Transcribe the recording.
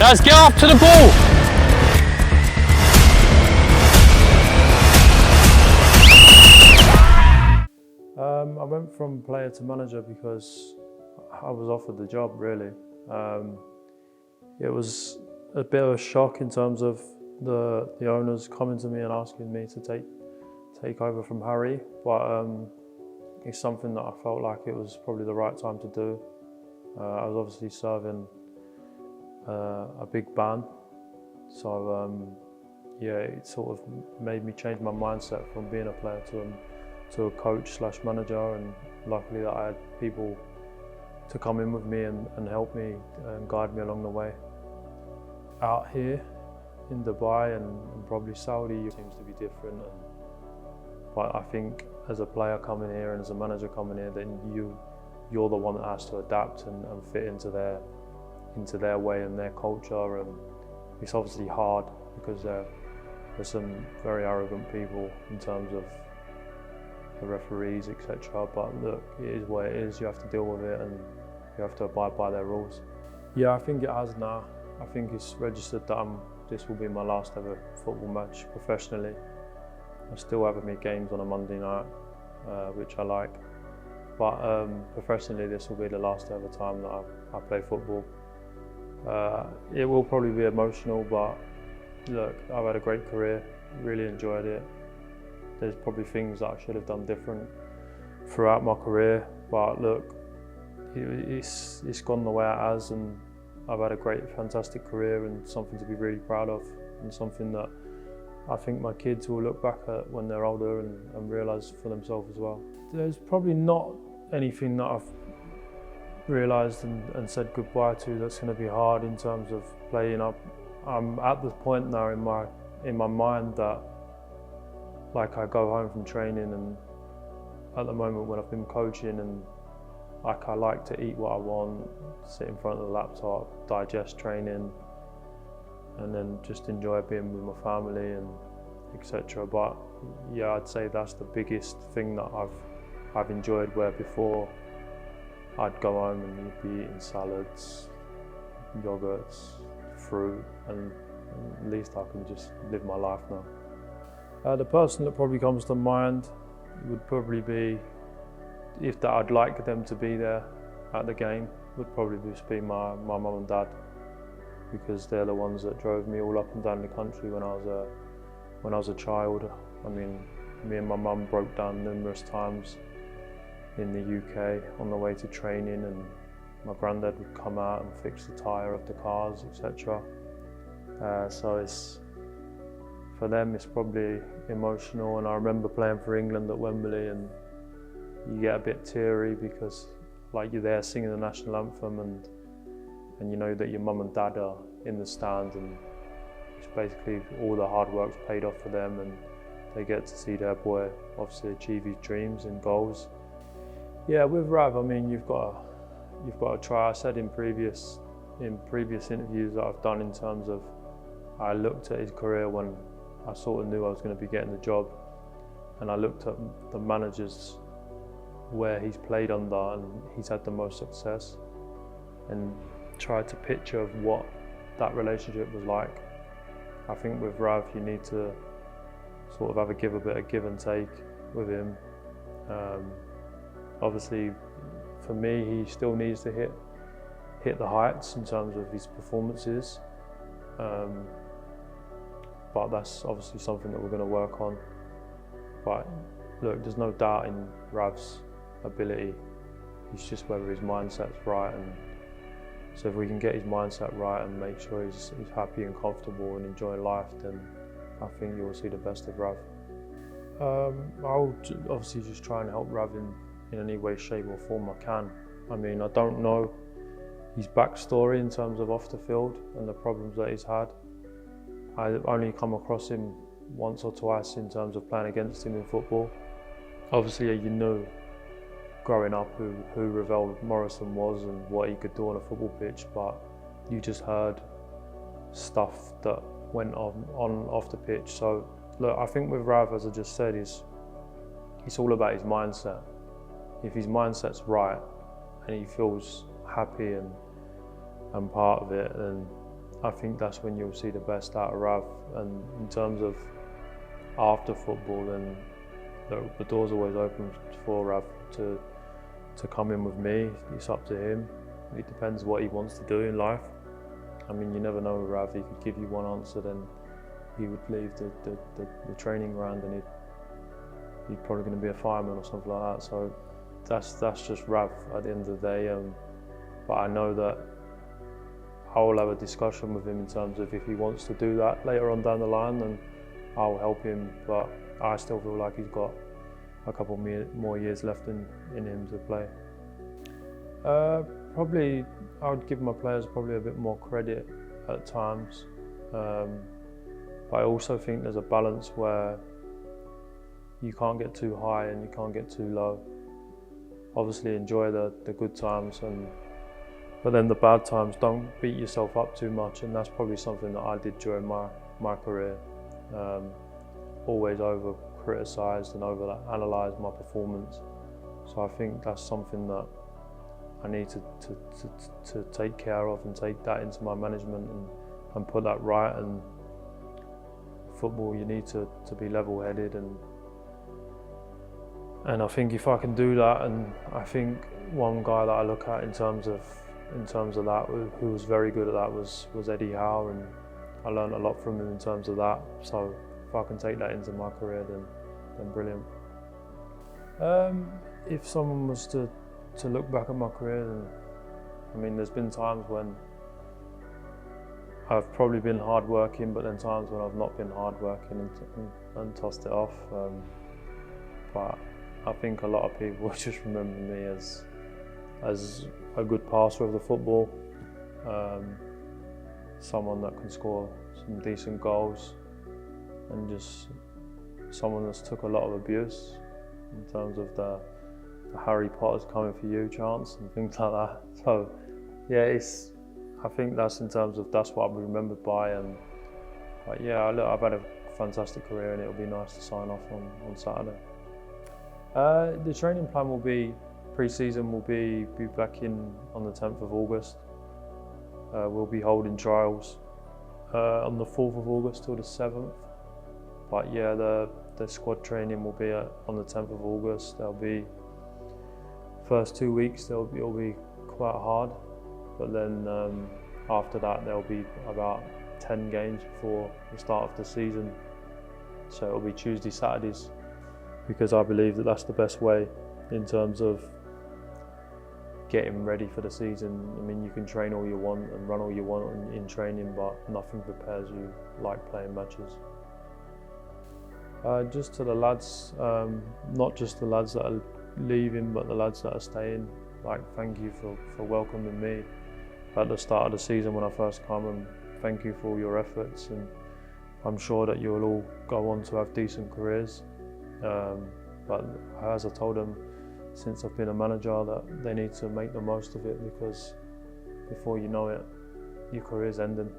Guys, get up to the ball! I went from player to manager because I was offered the job, really. It was a bit of a shock in terms of the owners coming to me and asking me to take over from Harry, but it's something that I felt like it was probably the right time to do. I was obviously serving a big ban, so yeah, it sort of made me change my mindset from being a player to a coach / manager, and luckily that I had people to come in with me and help me and guide me along the way. Out here in Dubai and probably Saudi, it seems to be different, but I think as a player coming here and as a manager coming here, then you're the one that has to adapt and fit into their way and their culture, and it's obviously hard because there's some very arrogant people in terms of the referees, etc. But look, it is what it is. You have to deal with it and you have to abide by their rules. Yeah, I think it has now. I think it's registered that this will be my last ever football match professionally. I still have my games on a Monday night, which I like. But professionally, this will be the last ever time that I play football. It will probably be emotional, but look, I've had a great career, really enjoyed it. There's probably things that I should have done different throughout my career, but look, it's gone the way it has, and I've had a great, fantastic career and something to be really proud of, and something that I think my kids will look back at when they're older and realise for themselves as well. There's probably not anything that I've realised and said goodbye to that's going to be hard in terms of playing up. I'm at the point now in my mind that, like, I go home from training, and at the moment when I've been coaching, and like, I like to eat what I want, sit in front of the laptop, digest training, and then just enjoy being with my family and etc. But yeah, I'd say that's the biggest thing that I've enjoyed, where before I'd go home and you'd be eating salads, yogurts, fruit, and at least I can just live my life now. The person that probably comes to mind would probably be, if that I'd like them to be there at the game, would probably just be my mum and dad, because they're the ones that drove me all up and down the country when I was a child. I mean, me and my mum broke down numerous times in the UK on the way to training, and my granddad would come out and fix the tyre of the cars, etc. So for them it's probably emotional, and I remember playing for England at Wembley, and you get a bit teary because, like, you're there singing the national anthem, and you know that your mum and dad are in the stand, and it's basically all the hard work's paid off for them, and they get to see their boy obviously achieve his dreams and goals. Yeah, with Rav, I mean, you've got to try. I said in previous interviews that I've done, in terms of, I looked at his career when I sort of knew I was going to be getting the job, and I looked at the managers where he's played under and he's had the most success, and tried to picture of what that relationship was like. I think with Rav, you need to sort of have a bit of give and take with him. Obviously, for me, he still needs to hit the heights in terms of his performances, but that's obviously something that we're going to work on. But look, there's no doubt in Rav's ability. It's just whether his mindset's right, and so if we can get his mindset right and make sure he's happy and comfortable and enjoying life, then I think you'll see the best of Rav. I'll obviously just try and help Rav in any way, shape or form I can. I mean, I don't know his backstory in terms of off the field and the problems that he's had. I only come across him once or twice in terms of playing against him in football. Obviously, you knew growing up who Ravel Morrison was and what he could do on a football pitch, but you just heard stuff that went on off the pitch. So look, I think with Rav, as I just said, it's all about his mindset. If his mindset's right and he feels happy and part of it, then I think that's when you'll see the best out of Rav. And in terms of after football, then the door's always open for Rav to come in with me. It's up to him. It depends what he wants to do in life. I mean, you never know with Rav. He could give you one answer, then he would leave the training ground and he's probably going to be a fireman or something like that. So that's just Rav at the end of the day. But I know that I will have a discussion with him in terms of if he wants to do that later on down the line, then I'll help him. But I still feel like he's got a couple more years left in him to play. Probably I would give my players probably a bit more credit at times. But I also think there's a balance where you can't get too high and you can't get too low. Obviously enjoy the good times, but then the bad times, don't beat yourself up too much, and that's probably something that I did during my career. Always over-criticised and over-analysed my performance. So I think that's something that I need to take care of and take that into my management and put that right. And football, you need to be level-headed, and I think if I can do that, and I think one guy that I look at in terms of that, who was very good at that, was Eddie Howe, and I learned a lot from him in terms of that. So if I can take that into my career, then brilliant. If someone was to look back at my career, then I mean, there's been times when I've probably been hard-working, but then times when I've not been hard-working and tossed it off. But I think a lot of people just remember me as a good passer of the football, someone that can score some decent goals, and just someone that's took a lot of abuse in terms of the Harry Potter's coming for you chants and things like that. So yeah, I think that's in terms of that's what I'll be remembered by. But yeah, look, I've had a fantastic career, and it'll be nice to sign off on Saturday. The training plan will be, pre-season will be back in on the 10th of August. We'll be holding trials on the 4th of August till the 7th. But yeah, the squad training will be on the 10th of August. There'll be first 2 weeks it'll be quite hard, but then after that there'll be about 10 games before the start of the season. So it'll be Tuesday, Saturdays, because I believe that that's the best way in terms of getting ready for the season. I mean, you can train all you want and run all you want in training, but nothing prepares you like playing matches. Just to the lads, not just the lads that are leaving, but the lads that are staying, like, thank you for welcoming me at the start of the season when I first come, and thank you for all your efforts, and I'm sure that you'll all go on to have decent careers. But as I told them, since I've been a manager, that they need to make the most of it, because before you know it, your career's ending.